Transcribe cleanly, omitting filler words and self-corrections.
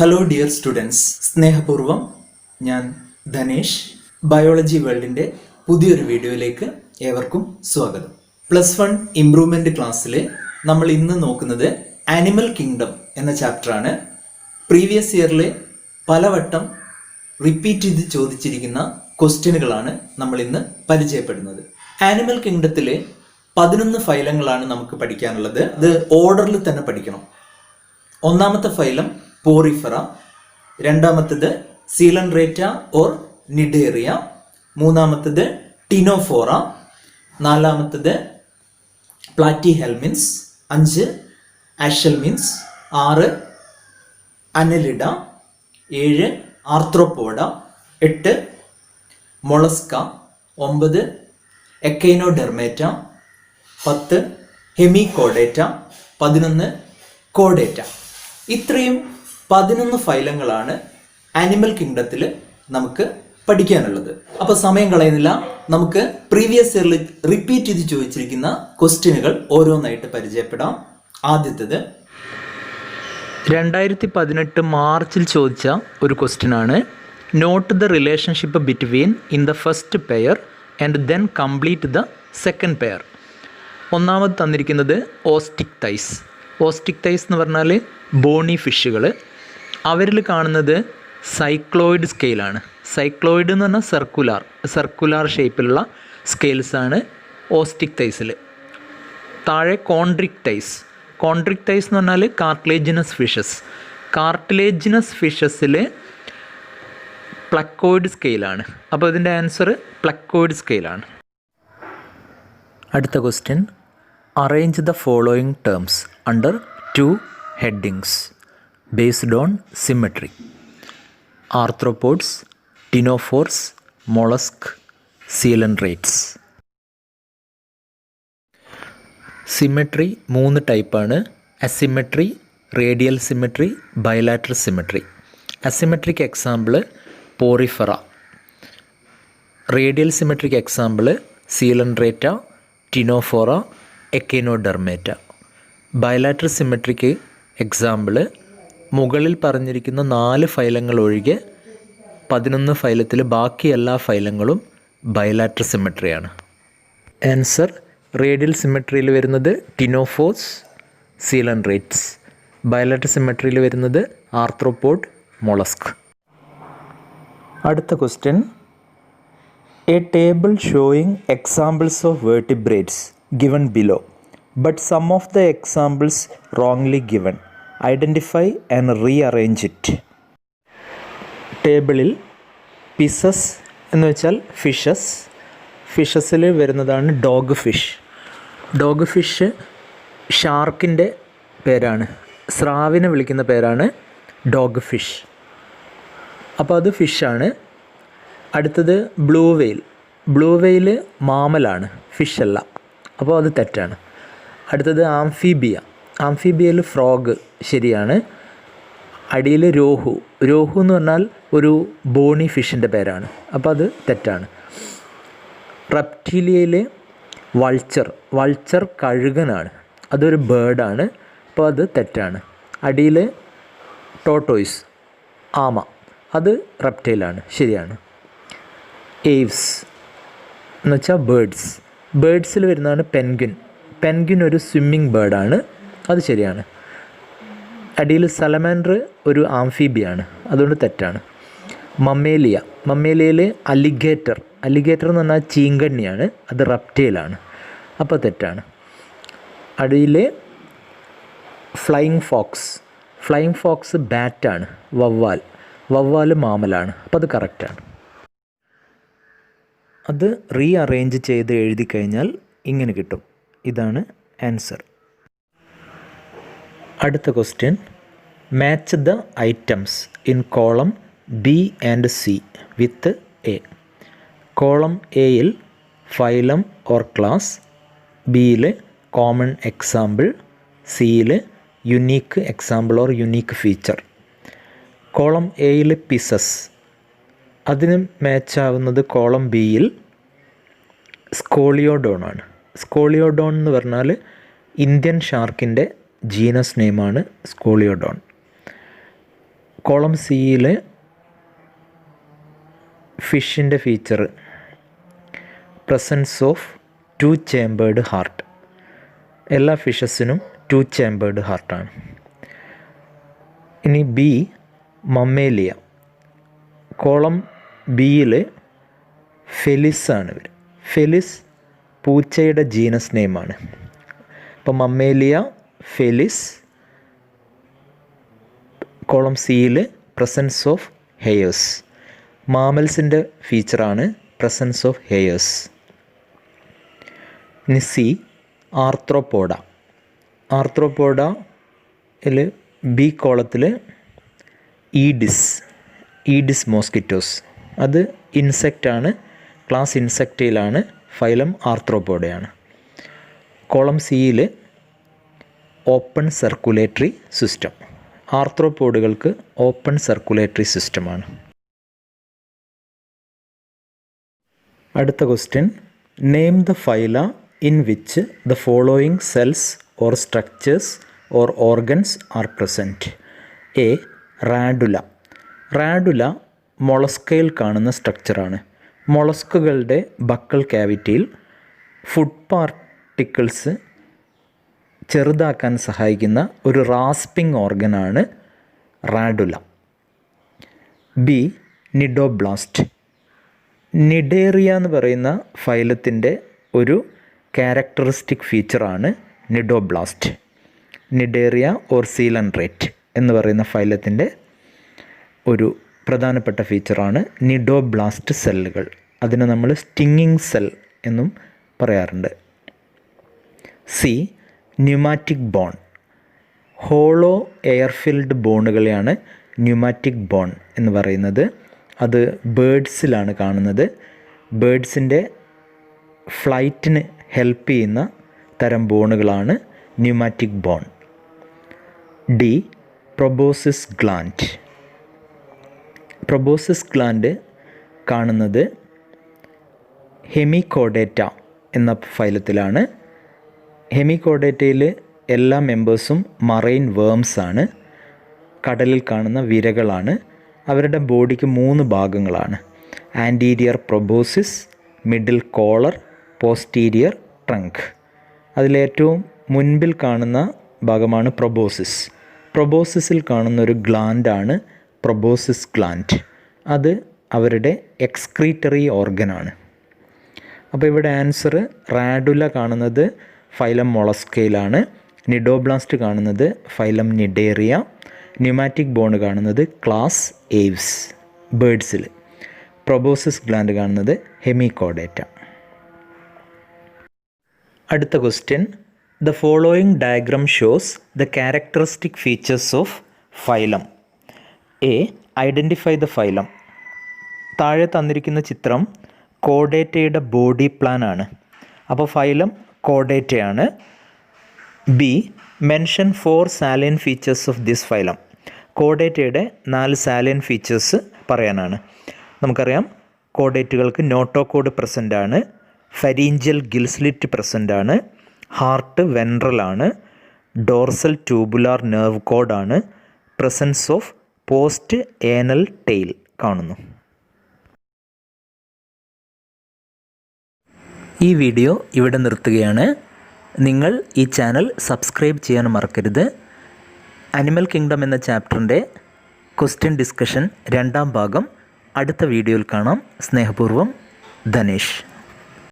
Hello dear students, സ്നേഹപൂർവ്വം ഞാൻ Dhanesh. Biology വേൾഡിൻ്റെ പുതിയൊരു വീഡിയോയിലേക്ക് ഏവർക്കും സ്വാഗതം. +1 ഇംപ്രൂവ്മെൻറ്റ് ക്ലാസ്സിൽ നമ്മൾ ഇന്ന് നോക്കുന്നത് ആനിമൽ കിങ്ഡം എന്ന ചാപ്റ്ററാണ്. പ്രീവിയസ് ഇയറിൽ പലവട്ടം റിപ്പീറ്റ് ചെയ്ത് ചോദിച്ചിരിക്കുന്ന ക്വസ്റ്റ്യനുകളാണ് നമ്മൾ ഇന്ന് പരിചയപ്പെടുന്നത്. ആനിമൽ കിങ്ഡത്തിൽ 11 ഫൈലങ്ങളാണ് നമുക്ക് പഠിക്കാനുള്ളത്. ഇത് ഓർഡറിൽ തന്നെ പഠിക്കണം. ഒന്നാമത്തെ ഫൈലം പോറിഫറ, രണ്ടാമത്തേത് സീലൻഡ്രേറ്റ ഓർ നിഡേറിയ, മൂന്നാമത്തേത് ടിനോഫോറ, നാലാമത്തേത് പ്ലാറ്റിഹെൽമിൻസ്, 5 ആഷൽമിൻസ്, 6 അനലിഡ, 7 ആർത്രോപോഡ, 8 മൊളസ്ക, 9 എക്കൈനോഡെർമേറ്റ, 10 ഹെമികോഡേറ്റ, 11 കോഡേറ്റ. ഇത്രയും 11 ഫൈലങ്ങളാണ് ആനിമൽ കിങ്ഡത്തിൽ നമുക്ക് പഠിക്കാനുള്ളത്. അപ്പോൾ സമയം കളയുന്നില്ല, നമുക്ക് പ്രീവിയസ് ഇയറിൽ റിപ്പീറ്റ് ചെയ്ത് ചോദിച്ചിരിക്കുന്ന ക്വസ്റ്റ്യനുകൾ ഓരോന്നായിട്ട് പരിചയപ്പെടാം. ആദ്യത്തേത് 2018 മാർച്ചിൽ ചോദിച്ച ഒരു ക്വസ്റ്റ്യനാണ്. Note the relationship between in the first pair and then complete the second pair. ഒന്നാമത് തന്നിരിക്കുന്നത് ഓസ്റ്റിക് തൈസ്. ഓസ്റ്റിക് തൈസ് എന്ന് പറഞ്ഞാൽ ബോണി ഫിഷുകൾ. അവരിൽ കാണുന്നത് സൈക്ലോയിഡ് സ്കെയിലാണ്. സൈക്ലോയിഡ് എന്ന് പറഞ്ഞാൽ സർക്കുലാർ ഷേപ്പിലുള്ള സ്കെയിൽസാണ് ഓസ്റ്റിക് തൈസിൽ. താഴെ കോൺട്രിക് തൈസ്. കോൺട്രിക് തൈസ് എന്ന് പറഞ്ഞാൽ കാർട്ടിലേജിനസ് ഫിഷസ്. കാർട്ടിലേജിനസ് ഫിഷസിൽ പ്ലക്കോയിഡ് സ്കെയിലാണ്. അപ്പോൾ ഇതിൻ്റെ ആൻസർ പ്ലക്കോയിഡ് സ്കെയിലാണ്. അടുത്ത question, arrange the following terms under 2 headings based on symmetry. Arthropods, ctenophores, mollusk, coelentrates. Symmetry 3 ടൈപ്പാണ്. Asymmetry, radial symmetry, bilateral symmetry. Asymmetric example Porifera. Radial symmetric example Coelenterata, Ctenophora, Echinodermata. Bilateral symmetric example മുകളിൽ പറഞ്ഞിരിക്കുന്ന 4 ഫൈലങ്ങൾ ഒഴികെ 11 ഫൈലത്തിൽ ബാക്കി എല്ലാ ഫൈലങ്ങളും bilateral സിമെട്രിയാണ്. ആൻസർ റേഡിയൽ സിമെട്രിയിൽ വരുന്നത് ടിനോഫോസ്, സീലൻഡ്രേറ്റ്സ്. ബൈലാറ്ററൽ സിമെട്രിയിൽ വരുന്നത് ആർത്രോപോഡ്, മൊളസ്ക്. അടുത്ത question, A table showing examples of vertebrates given below but some of the examples wrongly given. Identify and rearrange it. ടേബിളിൽ പിസസ് എന്ന് വെച്ചാൽ ഫിഷസ്. ഫിഷസിൽ വരുന്നതാണ് ഡോഗ് ഫിഷ്. ഡോഗ് ഫിഷ് ഷാർക്കിൻ്റെ പേരാണ്. സ്രാവിനെ വിളിക്കുന്ന പേരാണ് dog fish. അപ്പോൾ അത് ഫിഷാണ്. അടുത്തത് ബ്ലൂ വെയിൽ. Blue whale മാമലാണ്, ഫിഷല്ല. അപ്പോൾ അത് തെറ്റാണ്. അടുത്തത് ആംഫീബിയ. ആംഫീബിയയിൽ ഫ്രോഗ് ശരിയാണ്. അടിയിൽ രോഹു. രോഹു എന്ന് പറഞ്ഞാൽ ഒരു ബോണി ഫിഷിൻ്റെ പേരാണ്. അപ്പോൾ അത് തെറ്റാണ്. റെപ്റ്റീലിയയിൽ വൾച്ചർ. വൾച്ചർ കഴുകനാണ്, അതൊരു ബേർഡാണ്. അപ്പോൾ അത് തെറ്റാണ്. അടിയിൽ ടോട്ടോയ്സ്, ആമ, അത് റെപ്റ്റൈലാണ്, ശരിയാണ്. ഏവ്സ് എന്ന് വെച്ചാൽ ബേർഡ്സ്. ബേർഡ്സിൽ വരുന്നതാണ് പെൻഗ്വിൻ. പെൻഗ്വിൻ ഒരു സ്വിമ്മിങ് ബേർഡാണ്, അത് ശരിയാണ്. അടിയിൽ സലമാൻഡർ ഒരു ആംഫീബിയാണ്, അതുകൊണ്ട് തെറ്റാണ്. മമ്മേലിയ. മമ്മേലിയയിൽ അലിഗേറ്റർ. അലിഗേറ്റർ എന്ന് പറഞ്ഞാൽ ചീങ്കണ്ണിയാണ്, അത് റെപ്റ്റൈലാണ്, അപ്പോൾ തെറ്റാണ്. അടിയിൽ ഫ്ലൈയിങ് ഫോക്സ്. ഫ്ലൈയിങ് ഫോക്സ് ബാറ്റാണ്, വവ്വാൽ. വവ്വാൽ മാമലാണ്, അപ്പോൾ അത് കറക്റ്റാണ്. അത് റീഅറേഞ്ച് ചെയ്ത് എഴുതി കഴിഞ്ഞാൽ ഇങ്ങനെ കിട്ടും. ഇതാണ് ആൻസർ. അടുത്ത question, match the items in column B and C with A. Column എയിൽ ഫൈലം ഓർ ക്ലാസ്, ബിയിൽ കോമൺ എക്സാമ്പിൾ, സിയിൽ unique example or unique feature. Column എയിൽ പിസസ്, അതിന് മാച്ചാവുന്നത് കോളം ബിയിൽ സ്കോളിയോഡോൺ ആണ്. സ്കോളിയോഡോൺ എന്ന് പറഞ്ഞാൽ ഇന്ത്യൻ ഷാർക്കിൻ്റെ ജീനസ് നെയിമാണ് സ്കോളിയോഡോൺ. കോളം സിയിൽ ഫിഷിൻ്റെ feature presence of 2 chambered heart. എല്ലാ ഫിഷസിനും 2 ചേമ്പേർഡ് ഹാർട്ടാണ്. ഇനി ബി മമ്മേലിയ. കോളം ബിയിൽ ഫെലിസ് ആണ് വരിക. ഫെലിസ് പൂച്ചയുടെ ജീനസ് നെയിമാണ്. അപ്പോൾ മമ്മേലിയ, ഫെലിസ്. കോളം സിയിൽ പ്രസൻസ് ഓഫ് ഹെയേഴ്സ്. മാമൽസിൻ്റെ ഫീച്ചറാണ് പ്രസൻസ് ഓഫ് ഹെയേഴ്സ്. ഇനി സി ആർത്രോപോഡ. ആർത്രോപോഡയിൽ ബി കോളത്തിൽ ഈഡിസ് മോസ്കിറ്റോസ്. അത് ഇൻസെക്റ്റാണ്, ക്ലാസ് ഇൻസെക്റ്റയിലാണ്, ഫൈലം ആർത്രോപോഡയാണ്. കോളം സിയിൽ ഓപ്പൺ സർക്കുലേറ്ററി സിസ്റ്റം. ആർത്രോപോഡുകൾക്ക് ഓപ്പൺ സർക്കുലേറ്ററി സിസ്റ്റമാണ്. അടുത്ത question, name the phyla in which the following cells or structures or organs are present. A radula. Radula മൊളസ്കയിൽ കാണുന്ന സ്ട്രക്ചറാണ്. മൊളസ്കുകളുടെ ബക്കൽ ക്യാവിറ്റിയിൽ ഫുഡ് പാർട്ടിക്കിൾസ് ചെറുതാക്കാൻ സഹായിക്കുന്ന ഒരു rasping ഓർഗനാണ് radula. B cnidoblast. Cnidaria എന്ന് പറയുന്ന ഫൈലത്തിൻ്റെ ഒരു ക്യാരക്ടറിസ്റ്റിക് ഫീച്ചറാണ് നിഡോബ്ലാസ്റ്റ്. നിഡേറിയ ഓർ സീലൻഡ്രേറ്റ് എന്ന് പറയുന്ന ഫൈലത്തിൻ്റെ ഒരു പ്രധാനപ്പെട്ട ഫീച്ചറാണ് നിഡോബ്ലാസ്റ്റ് സെല്ലുകൾ. അതിനെ നമ്മൾ സ്റ്റിങ്ങിങ് സെൽ എന്നും പറയാറുണ്ട്. C pneumatic bone. Hollow air filled ബോണുകളെയാണ് ന്യൂമാറ്റിക് ബോൺ എന്ന് പറയുന്നത്. അത് ബേഡ്സിലാണ് കാണുന്നത്. ബേഡ്സിൻ്റെ ഫ്ലൈറ്റിന് ഹെൽപ്പ് ചെയ്യുന്ന തരം ബോണുകളാണ് pneumatic bone. D proboscis gland. Proboscis gland കാണുന്നത് ഹെമികോഡേറ്റ എന്ന ഫൈലത്തിലാണ്. ഹെമികോഡേറ്റയിൽ എല്ലാ മെമ്പേഴ്സും മറൈൻ വേംസ് ആണ്. കടലിൽ കാണുന്ന വിരകളാണ്. അവരുടെ ബോഡിക്ക് 3 ഭാഗങ്ങളാണ്. Anterior proboscis, middle collar, posterior trunk. അതിലേറ്റവും മുൻപിൽ കാണുന്ന ഭാഗമാണ് പ്രൊബോസിസ്. പ്രൊബോസിസിൽ കാണുന്ന ഒരു ഗ്ലാൻഡാണ് പ്രൊബോസിസ് ഗ്ലാൻഡ്. അത് അവരുടെ എക്സ്ക്രീറ്ററി ഓർഗനാണ്. അപ്പോൾ ഇവിടെ ആൻസർ റാഡുല കാണുന്നത് ഫൈലം മൊളസ്കയിലാണ്. നിഡോബ്ലാസ്റ്റ് കാണുന്നത് ഫൈലം നിഡേറിയ. ന്യൂമാറ്റിക് ബോൺ കാണുന്നത് ക്ലാസ് ഏവ്സ് ബേഡ്സിൽ. പ്രൊബോസിസ് ഗ്ലാൻഡ് കാണുന്നത് ഹെമികോഡേറ്റ. അടുത്ത question, the following diagram shows the characteristic features of phylum. A identify the phylum. താഴെ തന്നിരിക്കുന്ന ചിത്രം കോഡേറ്റയുടെ ബോഡി പ്ലാൻ ആണ്. അപ്പോൾ ഫൈലം കോഡേറ്റയാണ്. B mention 4 salient features of this phylum. കോഡേറ്റയുടെ 4 സാലിയൻ ഫീച്ചേഴ്സ് പറയാനാണ്. നമുക്കറിയാം കോഡേറ്റുകൾക്ക് നോട്ടോകോഡ് പ്രസൻ്റ് ആണ്, ഫരീഞ്ചൽ ഗിൽസ്ലിറ്റ് പ്രസൻ്റ് ആണ്, ഹാർട്ട് വെൻട്രലാണ്, ഡോർസൽ ട്യൂബുലാർ നെർവ് കോഡാണ്, presence of post anal tail കാണുന്നു. ഈ വീഡിയോ ഇവിടെ നിർത്തുകയാണ്. നിങ്ങൾ ഈ ചാനൽ സബ്സ്ക്രൈബ് ചെയ്യാൻ മറക്കരുത്. അനിമൽ കിങ്ഡം എന്ന ചാപ്റ്ററിൻ്റെ ക്വസ്റ്റ്യൻ ഡിസ്കഷൻ 2ാം ഭാഗം അടുത്ത വീഡിയോയിൽ കാണാം. സ്നേഹപൂർവ്വം ധനേഷ്.